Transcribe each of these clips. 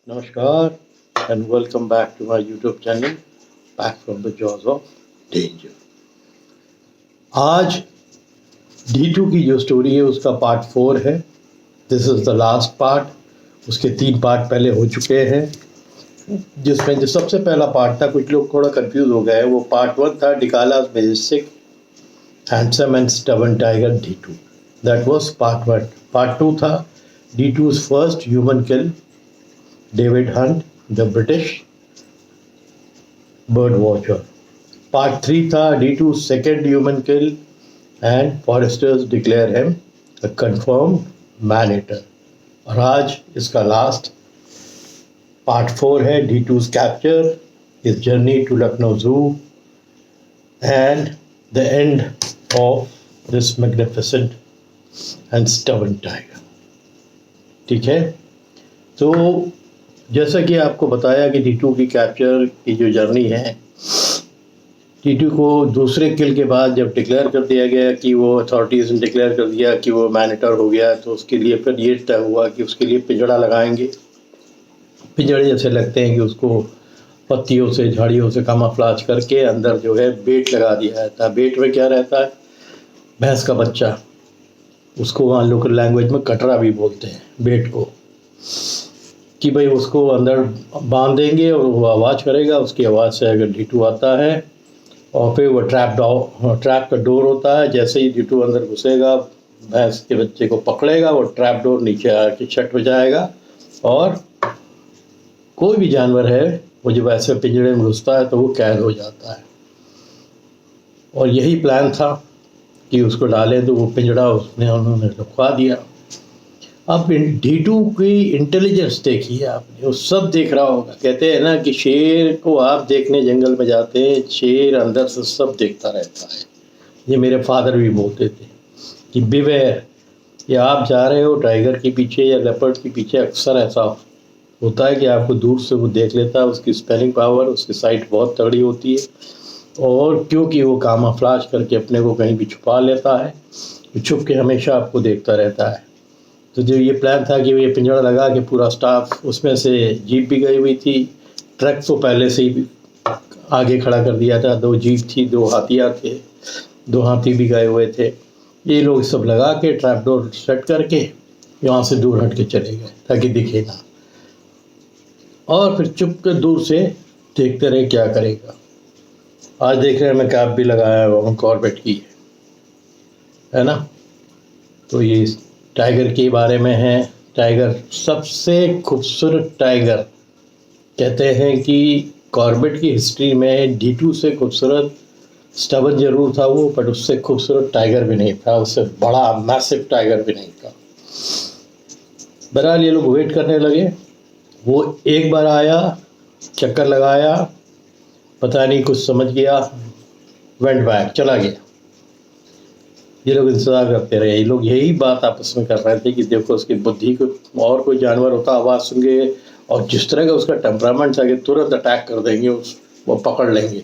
Namaskar and welcome back to my YouTube channel, Back from the Jaws of Danger. आज D2 की जो story है उसका part 4 है. This is the last part. उसके 3 part पहले हो चुके हैं, जिसमें जो सबसे पहला पार्ट था, कुछ लोग थोड़ा कंफ्यूज हो गए. वो पार्ट 1 था डिकाला's Majestic Handsome and Stubborn Tiger D2. That was part 1. Part 2 था D2's first human kill, David Hunt, the British bird watcher. Part 3 था D2's second human kill and foresters declare him a confirmed man-eater. और आज इसका last part 4 है D2's capture, his journey to Lucknow Zoo and the end of this magnificent and stubborn tiger. ठीक है, तो जैसा कि आपको बताया कि D2 की कैप्चर की जो जर्नी है, D2 को दूसरे किल के बाद जब डिक्लेयर कर दिया गया कि वो अथॉरिटीज़ ने डिक्लेयर कर दिया कि वो मैनेटर हो गया, तो उसके लिए फिर ये तय हुआ कि उसके लिए पिंजड़ा लगाएंगे. पिंजड़े जैसे लगते हैं कि उसको पत्तियों से, झाड़ियों से कामाफ्लाज करके अंदर जो है बेट लगा दिया जाता है. बेट में क्या रहता है? भैंस का बच्चा. उसको वहाँ लोकल लैंग्वेज में कटरा भी बोलते हैं बेट को. कि भाई उसको अंदर बांध देंगे और वो आवाज़ करेगा. उसकी आवाज़ से अगर D2 आता है और फिर वो ट्रैप का डोर होता है. जैसे ही D2 अंदर घुसेगा, भैंस के बच्चे को पकड़ेगा, वो ट्रैप डोर नीचे आके शट हो जाएगा और कोई भी जानवर है वो जब ऐसे पिंजड़े में घुसता है तो वो कैद हो जाता है. और यही प्लान था कि उसको डालें, तो वो पिंजड़ा उन्होंने रुकवा दिया. अब D2 की इंटेलिजेंस देखिए आपने, वो सब देख रहा होगा. कहते हैं ना कि शेर को आप देखने जंगल में जाते हैं, शेर अंदर से सब देखता रहता है. ये मेरे फादर भी बोलते थे कि बिवेयर, या आप जा रहे हो टाइगर के पीछे या लेपर्ड के पीछे, अक्सर ऐसा होता है कि आपको दूर से वो देख लेता है. उसकी स्पेलिंग पावर, उसकी साइट बहुत तगड़ी होती है. और क्योंकि वो कामाफ्लाज करके अपने को कहीं भी छुपा लेता है, छुप के हमेशा आपको देखता रहता है. तो जो ये प्लान था कि ये पिंजड़ा लगा के पूरा स्टाफ, उसमें से जीप भी गई हुई थी, ट्रक तो पहले से ही आगे खड़ा कर दिया था. 2 जीप थी, 2 हाथियाँ थे, 2 हाथी भी गए हुए थे. ये लोग सब लगा के ट्रैप डोर सेट करके यहाँ से दूर हट के चले गए ताकि दिखे ना. और फिर चुप के दूर से देखते रहे क्या करेगा. आज देख रहे हैं मैं कैप भी लगाया हुआ हूँ कॉर्बेट की, है ना. तो ये टाइगर के बारे में है. टाइगर सबसे खूबसूरत टाइगर. कहते हैं कि कॉर्बेट की हिस्ट्री में D2 से खूबसूरत स्टबन जरूर था वो, बट उससे खूबसूरत टाइगर भी नहीं था, उससे बड़ा मैसिव टाइगर भी नहीं था. बहरहाल ये लोग वेट करने लगे. वो एक बार आया, चक्कर लगाया, पता नहीं कुछ समझ गया, वेंट बैक, चला गया. ये लोग इंतज़ार करते रहे. ये लोग यही बात आपस में कर रहे थे कि देखो उसकी बुद्धि को, और कोई जानवर होता आवाज़ सुन के, और जिस तरह का उसका टेम्परामेंट था कि तुरंत अटैक कर देंगे, वो पकड़ लेंगे.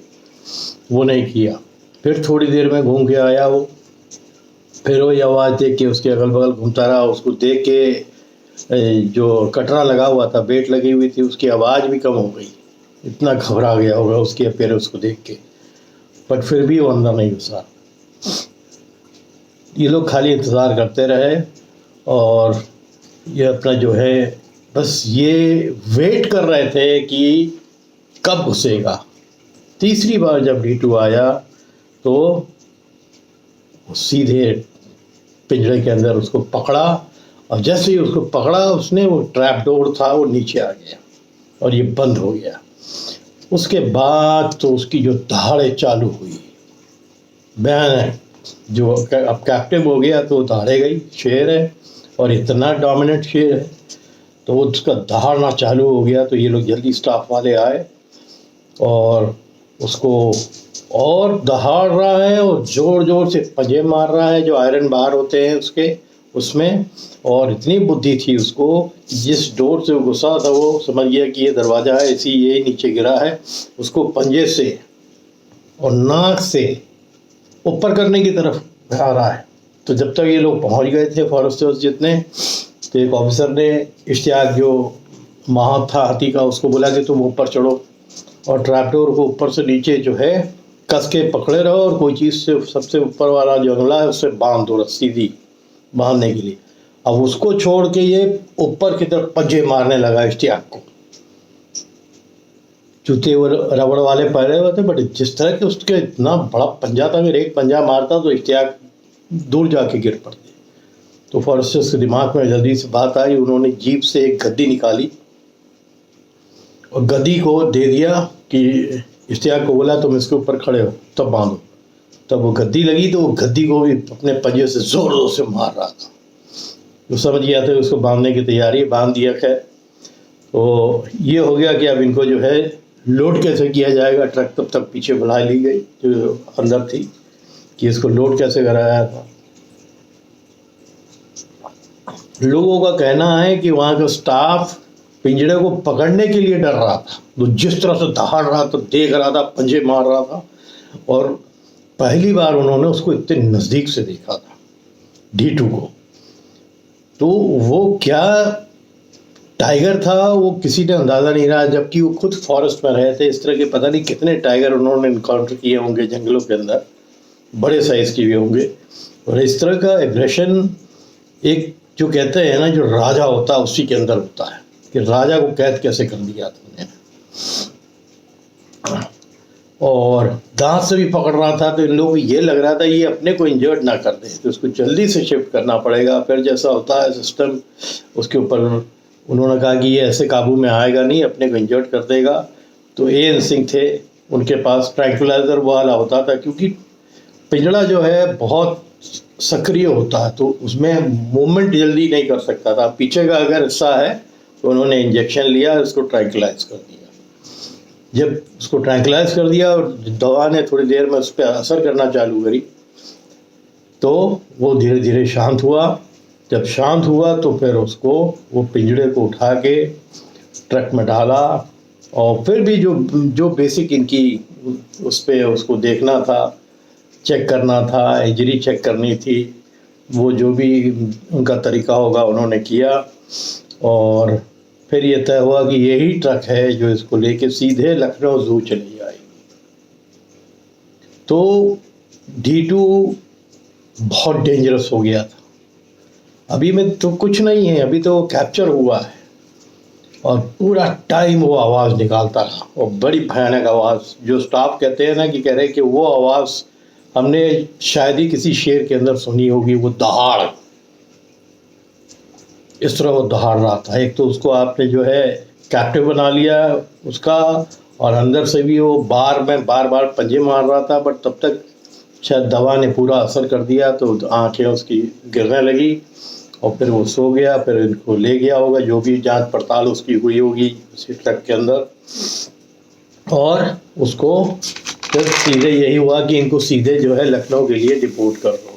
वो नहीं किया. फिर थोड़ी देर में घूम के आया वो, फिर वही आवाज़ देख के उसके अगल बगल घूमता रहा. उसको देख के जो कटरा लगा हुआ था, बेट लगी हुई थी, उसकी आवाज़ भी कम हो गई. इतना घबरा गया होगा उसके अपीयरेंस को देख के, बट फिर भी वो अंदर नहीं घुसा. ये लोग खाली इंतज़ार करते रहे और ये अपना जो है बस ये वेट कर रहे थे कि कब घुसेगा. तीसरी बार जब D2 आया तो सीधे पिंजरे के अंदर उसको पकड़ा, और जैसे ही उसको पकड़ा उसने, वो ट्रैप डोर था वो नीचे आ गया और ये बंद हो गया. उसके बाद तो उसकी जो दहाड़े चालू हुई, भयानक. जो अब कैप्टिव हो गया तो दहाड़ेगा ही. शेर है और इतना डोमिनेंट शेर है, तो उसका दहाड़ना चालू हो गया. तो ये लोग जल्दी स्टाफ वाले आए और उसको और दहाड़ रहा है और ज़ोर ज़ोर से पंजे मार रहा है, जो आयरन बार होते हैं उसके उसमें. और इतनी बुद्धि थी उसको, जिस डोर से वो घुसा था वो समझ गया कि ये दरवाज़ा है, इसी ये नीचे गिरा है. उसको पंजे से और नाक से ऊपर करने की तरफ आ रहा है. तो जब तक ये लोग पहुंच गए थे फॉरेस्टर्स जितने, तो एक ऑफिसर ने, इश्तियाक जो महावत था हाथी का, उसको बोला कि तुम ऊपर चढ़ो और ट्रैपडोर को ऊपर से नीचे जो है कस के पकड़े रहो और कोई चीज़ से सबसे ऊपर वाला जो जंगला है उससे बांध दो, रस्सी दी बांधने के लिए। अब उसको छोड़ के ये ऊपर की तरफ पंजे मारने लगा इश्तियाक को। जूते वो रबड़ वाले पहने हुए थे, बट जिस तरह के उसके इतना बड़ा पंजा था, अगर एक पंजा मारता तो इश्तियाक दूर जाके गिर पड़ते। तो फॉरेस्टर्स के दिमाग में जल्दी से बात आई, उन्होंने जीप से एक गद्दी निकाली और गद्दी को दे दिया कि इश्तियाक को बोला तुम इसके ऊपर खड़े हो तब बांधो। तब वो गद्दी लगी तो वो गद्दी को भी अपने पंजे से जोर जोर से मार रहा था। तो समझ गया था उसको बांधने की तैयारी, बांध दिया। खैर तो ये हो गया कि अब इनको जो है लोड कैसे किया जाएगा। ट्रक तब तक पीछे बुला ली गई जो अंदर थी कि इसको लोड कैसे कराया था। लोगों का कहना है कि वहाँ का स्टाफ पिंजड़े को पकड़ने के लिए डर रहा था, तो जिस तरह से दहाड़ रहा था, देख रहा था, पंजे मार रहा था। और पहली बार उन्होंने उसको इतने नज़दीक से देखा था D2 को। तो वो क्या टाइगर था वो किसी ने अंदाज़ा नहीं रहा, जबकि वो खुद फॉरेस्ट में रहे थे। इस तरह के पता नहीं कितने टाइगर उन्होंने इनकाउंटर किए होंगे जंगलों के अंदर, बड़े साइज़ के भी होंगे। और इस तरह का एग्रेशन एक जो कहते हैं ना जो राजा होता है उसी के अंदर होता है कि राजा को कैद कैसे कर दिया तुमने। और दांत से भी पकड़ रहा था, तो इन लोगों को ये लग रहा था ये अपने को इंजर्ड ना कर दे, तो उसको जल्दी से शिफ्ट करना पड़ेगा। फिर जैसा होता है सिस्टम उसके ऊपर उन्होंने कहा कि ये ऐसे काबू में आएगा नहीं, अपने को इंजर्ड कर देगा। तो A.N. सिंह थे, उनके पास ट्रैंक्विलाइजर वाला होता था, क्योंकि पिंजड़ा जो है बहुत सक्रिय होता है तो उसमें मूवमेंट जल्दी नहीं कर सकता था। पीछे का अगर हिस्सा है तो उन्होंने इंजेक्शन लिया, उसको ट्रैंक्विलाइज कर दिया। जब उसको ट्रैंक्विलाइज कर दिया और दवा ने थोड़ी देर में उस पर असर करना चालू करी तो वो धीरे धीरे शांत हुआ। जब शांत हुआ तो फिर उसको वो पिंजड़े को उठा के ट्रक में डाला और फिर भी जो बेसिक इनकी उस पर उसको देखना था, चेक करना था, इंजरी चेक करनी थी, वो जो भी उनका तरीका होगा उन्होंने किया। और फिर ये तय हुआ कि यही ट्रक है जो इसको लेके सीधे लखनऊ ज़ू चली जाएगी। तो D2 बहुत डेंजरस हो गया था। अभी में तो कुछ नहीं है, अभी तो कैप्चर हुआ है और पूरा टाइम वो आवाज़ निकालता रहा और बड़ी भयानक आवाज़, जो स्टाफ कहते हैं ना कि कह रहे कि वो आवाज़ हमने शायद ही किसी शेर के अंदर सुनी होगी। वो दहाड़, इस तरह वो दहाड़ रहा था। एक तो उसको आपने जो है कैप्टिव बना लिया उसका, और अंदर से भी वो बार बार पंजे मार रहा था, बट तब तक शायद दवा ने पूरा असर कर दिया तो आंखें उसकी गिरने लगी और फिर वो सो गया। फिर इनको ले गया होगा, जो भी जांच पड़ताल उसकी हुई होगी उसी ट्रक के अंदर, और उसको फिर सीधे यही हुआ कि इनको सीधे जो है लखनऊ के लिए डिपोर्ट कर दो।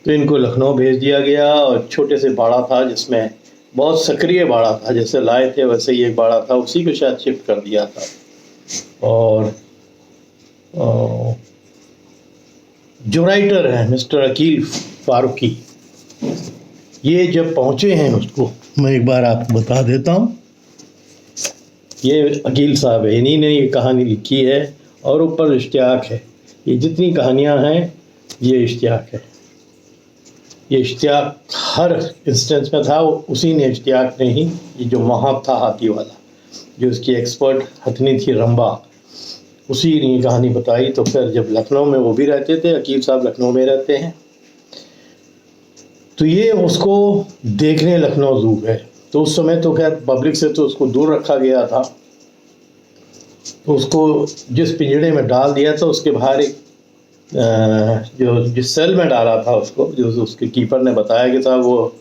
तो इनको लखनऊ भेज दिया गया और छोटे से बाड़ा था जिसमें बहुत सक्रिय बाड़ा था, जैसे लाए थे वैसे ही एक बाड़ा था, उसी को शायद शिफ्ट कर दिया था। और जो राइटर हैं मिस्टर अकील फारूकी, ये जब पहुँचे हैं उसको मैं एक बार आपको बता देता हूँ। ये अकील साहब है, इन्हीं ने ये कहानी लिखी है और ऊपर इश्तियाक है। ये जितनी कहानियाँ हैं ये इश्तियाक है। ये इश्तियाक हर इंस्टेंस में था, उसी ने इश्तियाक ने ही ये जो महावत था हाथी वाला, जो उसकी एक्सपर्ट हथनी थी रंबा, उसी ने कहानी बताई। तो फिर जब लखनऊ में वो भी रहते थे, अकील साहब लखनऊ में रहते हैं, तो ये उसको देखने लखनऊ ज़ू गए। तो उस समय तो खैर पब्लिक से तो उसको दूर रखा गया था, तो उसको जिस पिंजड़े में डाल दिया था उसके बाहर एक जो जिस सेल में डाला था उसको, जो उसके कीपर ने बताया कि साहब वो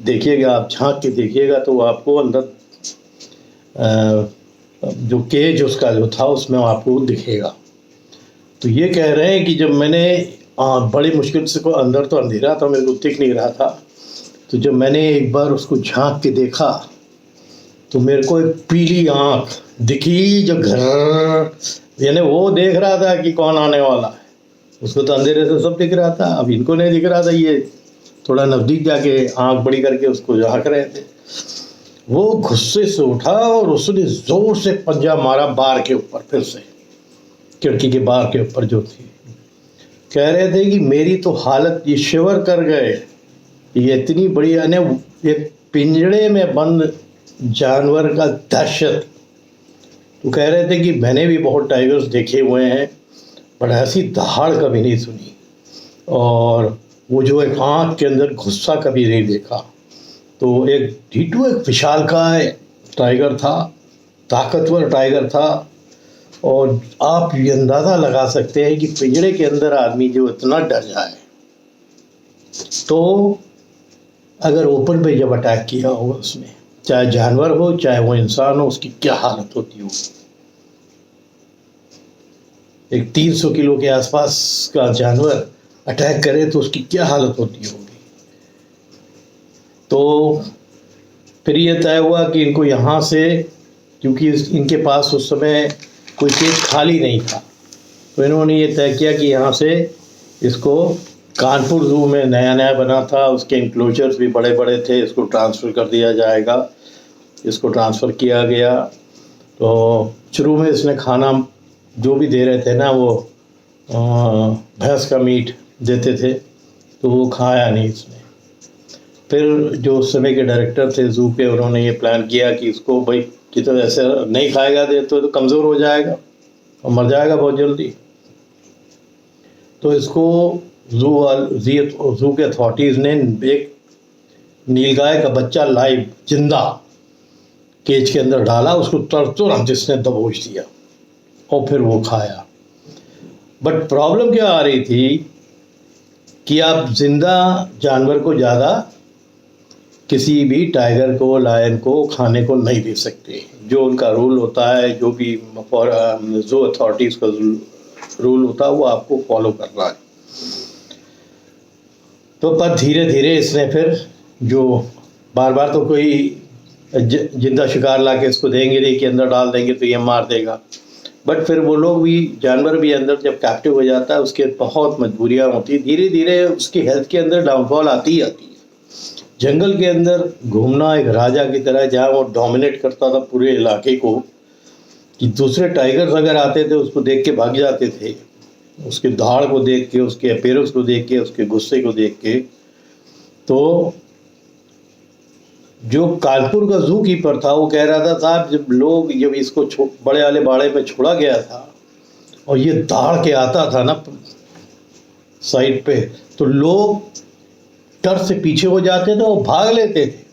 देखिएगा, आप झांक के देखिएगा तो आपको अंदर जो केज उसका जो था उसमें आपको दिखेगा। तो ये कह रहे हैं कि जब मैंने बड़ी मुश्किल से को अंदर तो अंधेरा था, मेरे को दिख नहीं रहा था, तो जब मैंने एक बार उसको झांक के देखा तो मेरे को एक पीली आँख दिखी जो घर, यानी वो देख रहा था कि कौन आने वाला है। उसको तो अंधेरे से सब दिख रहा था, अब इनको नहीं दिख रहा था। ये थोड़ा नज़दीक जाके आँख बड़ी करके उसको झांक रहे थे वो गुस्से से उठा और उसने जोर से पंजा मारा बार के ऊपर, फिर से खिड़की के बार के ऊपर जो थी। कह रहे थे कि मेरी तो हालत ये शिवर कर गए, ये इतनी बड़ी एक पिंजड़े में बंद जानवर का दहशत। तो कह रहे थे कि मैंने भी बहुत टाइगर्स देखे हुए हैं, पर ऐसी दहाड़ कभी नहीं सुनी, और वो जो एक आँख के अंदर गुस्सा कभी नहीं देखा। तो एक टीटू एक विशालकाय टाइगर था, ताकतवर टाइगर था, और आप ये अंदाज़ा लगा सकते हैं कि पिंजड़े के अंदर आदमी जो इतना डर जाए, तो अगर ओपन पे जब अटैक किया होगा उसने, चाहे जानवर हो चाहे वो इंसान हो, उसकी क्या हालत होती होगी। एक 300 किलो के आसपास का जानवर अटैक करे तो उसकी क्या हालत होती होगी। तो फिर ये तय हुआ कि इनको यहाँ से, क्योंकि इनके पास उस समय कोई केज खाली नहीं था, तो इन्होंने ये तय किया कि यहाँ से इसको कानपुर ज़ू में नया नया बना था, उसके इंक्लोजर्स भी बड़े बड़े थे, इसको ट्रांसफ़र कर दिया जाएगा। इसको ट्रांसफ़र किया गया। तो शुरू में इसने खाना जो भी दे रहे थे ना, वो भैंस का मीट देते थे, तो वो खाया नहीं इसने। फिर जो उस समय के डायरेक्टर थे ज़ू के, उन्होंने ये प्लान किया कि इसको भाई कि तो ऐसे नहीं खाएगा दे तो कमज़ोर हो जाएगा और मर जाएगा बहुत जल्दी। तो इसको ज़ू के अथॉरिटीज़ ने एक नीलगाय का बच्चा लाइव जिंदा केज के अंदर डाला, उसको तुरंत इसने दबोच दिया और फिर वो खाया। बट प्रॉब्लम क्या आ रही थी कि आप जिंदा जानवर को ज़्यादा किसी भी टाइगर को, लायन को खाने को नहीं दे सकते। जो उनका रूल होता है, जो भी ज़ू अथॉरिटीज़ का रूल होता है, वो आपको फॉलो करना है। तो पर धीरे धीरे इसने फिर जो बार बार तो कोई जिंदा शिकार ला के इसको देंगे नहीं कि अंदर डाल देंगे तो ये मार देगा, बट फिर वो लोग भी, जानवर भी अंदर जब कैप्टिव हो जाता है उसके बहुत मजबूरियाँ होती है, धीरे धीरे उसकी हेल्थ के अंदर डाउनफॉल आती ही आती है। जंगल के अंदर घूमना एक राजा की तरह, जहाँ वो डोमिनेट करता था पूरे इलाके को, कि दूसरे टाइगर्स अगर आते थे उसको देख के भाग जाते थे, उसके धाड़ को देख के, उसके अपीयरेंस को देख के, उसके गुस्से को देख के। तो जो कानपुर का ज़ू कीपर था वो कह रहा था, साहब जब इसको बड़े वाले बाड़े में छोड़ा गया था और ये दाड़ के आता था ना साइड पे, तो लोग डर से पीछे हो जाते थे और भाग लेते थे।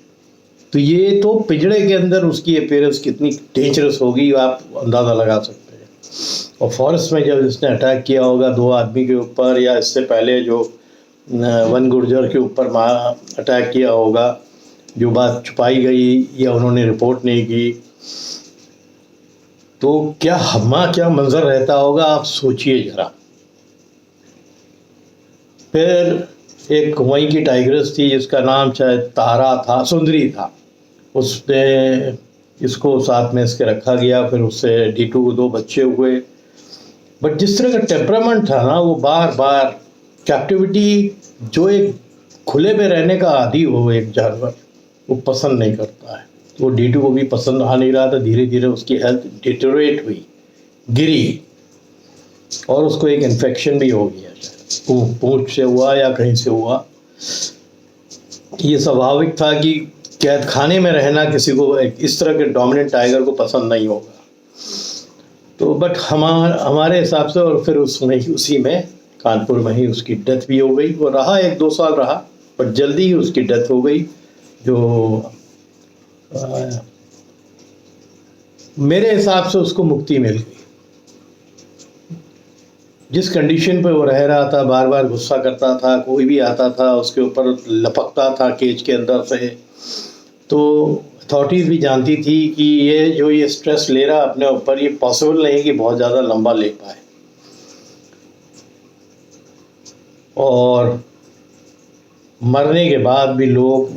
तो ये तो पिंजड़े के अंदर उसकी अपीयरेंस कितनी डेंजरस होगी आप अंदाज़ा लगा सकते हैं। और फॉरेस्ट में जब इसने अटैक किया होगा 2 आदमी के ऊपर, या इससे पहले जो वन गुर्जर के ऊपर अटैक किया होगा, जो बात छुपाई गई या उन्होंने रिपोर्ट नहीं की, तो क्या मंजर रहता होगा, आप सोचिए जरा। फिर एक वहीं की टाइग्रेस थी जिसका नाम शायद तारा था, सुंदरी था, उसने इसको साथ में इसके रखा गया। फिर उससे डीटू को 2 बच्चे हुए। बट जिस तरह का टेम्परामेंट था ना, वो बार बार कैप्टिविटी, जो एक खुले में रहने का आदी हो एक जानवर, वो पसंद नहीं करता है। तो डीटू को भी पसंद आ नहीं रहा था। धीरे धीरे उसकी हेल्थ डिटेरियोरेट हुई, गिरी, और उसको एक इन्फेक्शन भी हो गया, शायद पूंछ से हुआ या कहीं से हुआ। ये स्वाभाविक था कि कैद खाने में रहना किसी को इस तरह के डोमिनेंट टाइगर को पसंद नहीं होगा। तो बट हमारे हिसाब से, और फिर उसी में कानपुर में ही उसकी डेथ भी हो गई। वो रहा 1-2 साल रहा, बट जल्दी ही उसकी डेथ हो गई। जो मेरे हिसाब से उसको मुक्ति मिल गई। जिस कंडीशन पे वो रह रहा था, बार बार गुस्सा करता था, कोई भी आता था उसके ऊपर लपकता था केज के अंदर से, तो अथॉरिटीज़ भी जानती थी कि ये स्ट्रेस ले रहा अपने ऊपर, ये पॉसिबल नहीं कि बहुत ज़्यादा लंबा ले पाए। और मरने के बाद भी लोग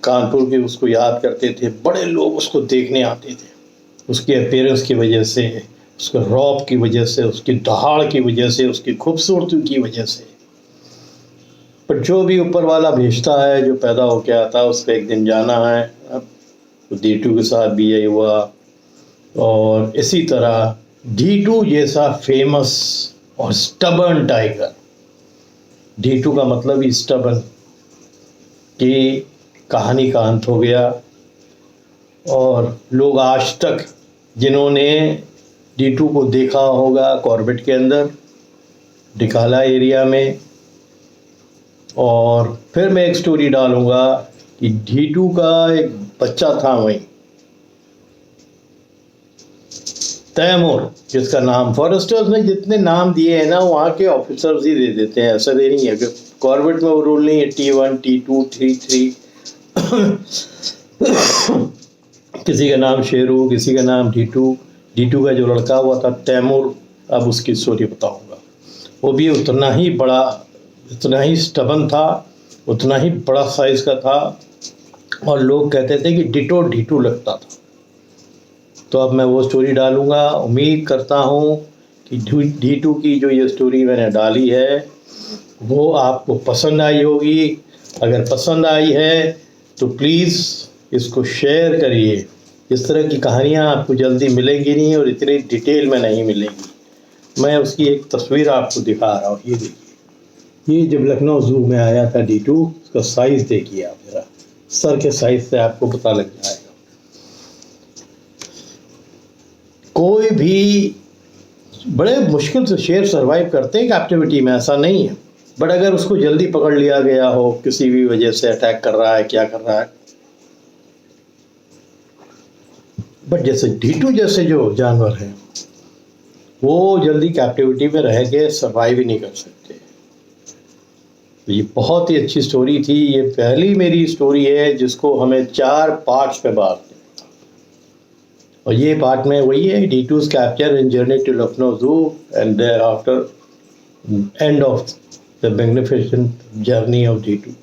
कानपुर के उसको याद करते थे, बड़े लोग उसको देखने आते थे, उसके अपीयरेंस की वजह से, उसके रौब की वजह से, उसकी दहाड़ की वजह से, उसकी खूबसूरती की वजह से। पर जो भी ऊपर वाला भेजता है, जो पैदा होके आता है, उसको एक दिन जाना है। अब तो D2 के साथ भी यही हुआ। और इसी तरह D2 जैसा फेमस और स्टबर्न टाइगर, D2 का मतलब ही स्टबर्न, की कहानी का अंत हो गया। और लोग आज तक जिन्होंने D2 को देखा होगा कॉर्बेट के अंदर डिकाला एरिया में, और फिर मैं एक स्टोरी डालूंगा कि D2 का एक बच्चा था वहीं, तैमूर, जिसका नाम फॉरेस्टर्स ने जितने नाम दिए हैं ना वहाँ के ऑफिसर्स ही दे देते हैं, ऐसा दे नहीं है कि कॉर्बेट में वो रूल नहीं है T1 T2 T3 किसी का नाम शेरू, किसी का नाम D2 का जो लड़का हुआ था तैमूर, अब उसकी स्टोरी बताऊंगा। वो भी उतना ही बड़ा, उतना ही स्टबन था, उतना ही बड़ा साइज का था, और लोग कहते थे कि डिटो D2 लगता था। तो अब मैं वो स्टोरी डालूंगा। उम्मीद करता हूँ कि D2 की जो ये स्टोरी मैंने डाली है वो आपको पसंद आई होगी। अगर पसंद आई है तो प्लीज़ इसको शेयर करिए। इस तरह की कहानियाँ आपको जल्दी मिलेंगी नहीं और इतनी डिटेल में नहीं मिलेंगी। मैं उसकी एक तस्वीर आपको दिखा रहा हूँ, ये देखिए। ये जब लखनऊ ज़ू में आया था D2, उसका साइज़ देखिए आप ज़रा, सर के साइज़ से आपको पता लग जाएगा। कोई भी बड़े मुश्किल से शेर सरवाइव करते हैं कैप्टिविटी में, ऐसा नहीं है, बट अगर उसको जल्दी पकड़ लिया गया हो, किसी भी वजह से अटैक कर रहा है, क्या कर रहा है, बट जैसे D2 जैसे जो जानवर हैं वो जल्दी कैप्टिविटी में रह के सर्वाइव ही नहीं कर सकते। तो ये बहुत ही अच्छी स्टोरी थी। ये पहली मेरी स्टोरी है जिसको हमें 4 पार्ट्स में बांटते हैं, और ये पार्ट में वही है, D2's capture in journey to Lucknow zoo and thereafter end of the magnificent journey of D2।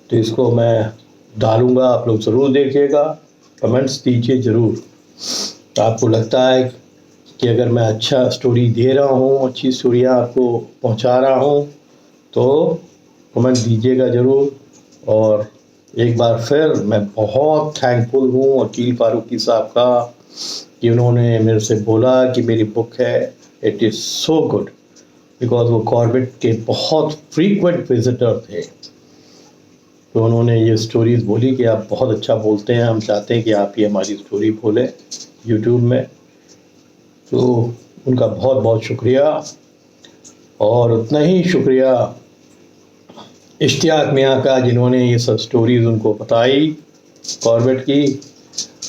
तो इसको मैं डालूंगा, आप लोग ज़रूर देखिएगा, कमेंट्स दीजिए ज़रूर। आपको लगता है कि अगर मैं अच्छा स्टोरी दे रहा हूँ, अच्छी स्टोरियाँ आपको पहुँचा रहा हूँ, तो कमेंट दीजिएगा ज़रूर। और एक बार फिर मैं बहुत थैंकफुल हूँ वकील फारूकी साहब का कि उन्होंने मेरे से बोला कि मेरी बुक है, it is so good, because वो कॉर्बेट के बहुत फ्रीक्वेंट विजिटर थे। तो उन्होंने ये स्टोरीज़ बोली कि आप बहुत अच्छा बोलते हैं, हम चाहते हैं कि आप ये हमारी स्टोरी बोलें यूट्यूब में। तो उनका बहुत बहुत शुक्रिया, और उतना ही शुक्रिया इश्तियाक मियाँ का जिन्होंने ये सब स्टोरीज़ उनको बताई कॉर्बेट की।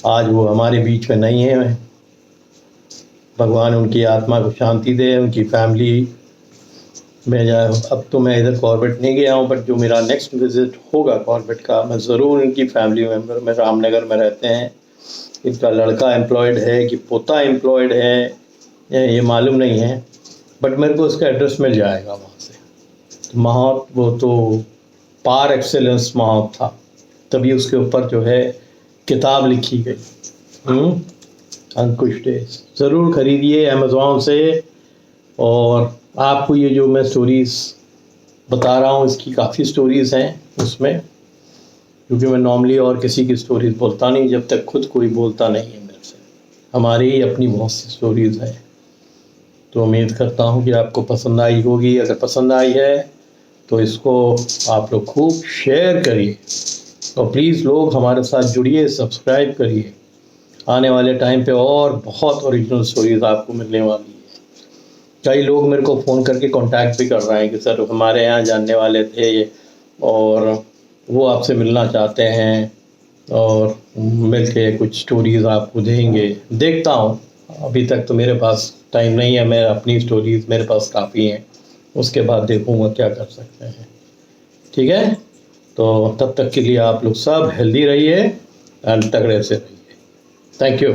आज वो हमारे बीच में नहीं है, भगवान उनकी आत्मा को शांति दे, उनकी फैमिली में जाए। अब तो मैं इधर कॉर्बेट नहीं गया हूँ, बट जो मेरा नेक्स्ट विज़िट होगा कॉर्बेट का, मैं ज़रूर इनकी फैमिली मेम्बर में, रामनगर में रहते हैं, इनका लड़का एम्प्लॉयड है कि पोता एम्प्लॉयड है ये मालूम नहीं है, बट मेरे को उसका एड्रेस मिल जाएगा वहाँ से। तो महावत वो तो पार एक्सेलेंस महावत था, तभी उसके ऊपर जो है किताब लिखी गई। अंकुश डेज ज़रूर ख़रीदिए अमेज़ॉन से। और आपको ये जो मैं स्टोरीज़ बता रहा हूँ, इसकी काफ़ी स्टोरीज़ हैं उसमें, क्योंकि मैं नॉर्मली और किसी की स्टोरीज़ बोलता नहीं जब तक खुद कोई बोलता नहीं है मेरे से। हमारी ही अपनी बहुत सी स्टोरीज़ हैं। तो उम्मीद करता हूँ कि आपको पसंद आई होगी। अगर पसंद आई है तो इसको आप लोग खूब शेयर करिए, और प्लीज़ लोग हमारे साथ जुड़िए, सब्सक्राइब करिए। आने वाले टाइम पे और बहुत ओरिजिनल स्टोरीज़ आपको मिलने वाली है। कई लोग मेरे को फ़ोन करके कांटेक्ट भी कर रहे हैं कि सर हमारे यहाँ जानने वाले थे और वो आपसे मिलना चाहते हैं और मिल के कुछ स्टोरीज़ आपको देंगे। देखता हूँ, अभी तक तो मेरे पास टाइम नहीं है, मैं अपनी स्टोरीज़ मेरे पास काफ़ी हैं, उसके बाद देखूँगा क्या कर सकते हैं। ठीक है, तो तब तक के लिए आप लोग सब हेल्दी रहिए एंड तगड़े से रहिए। Thank you.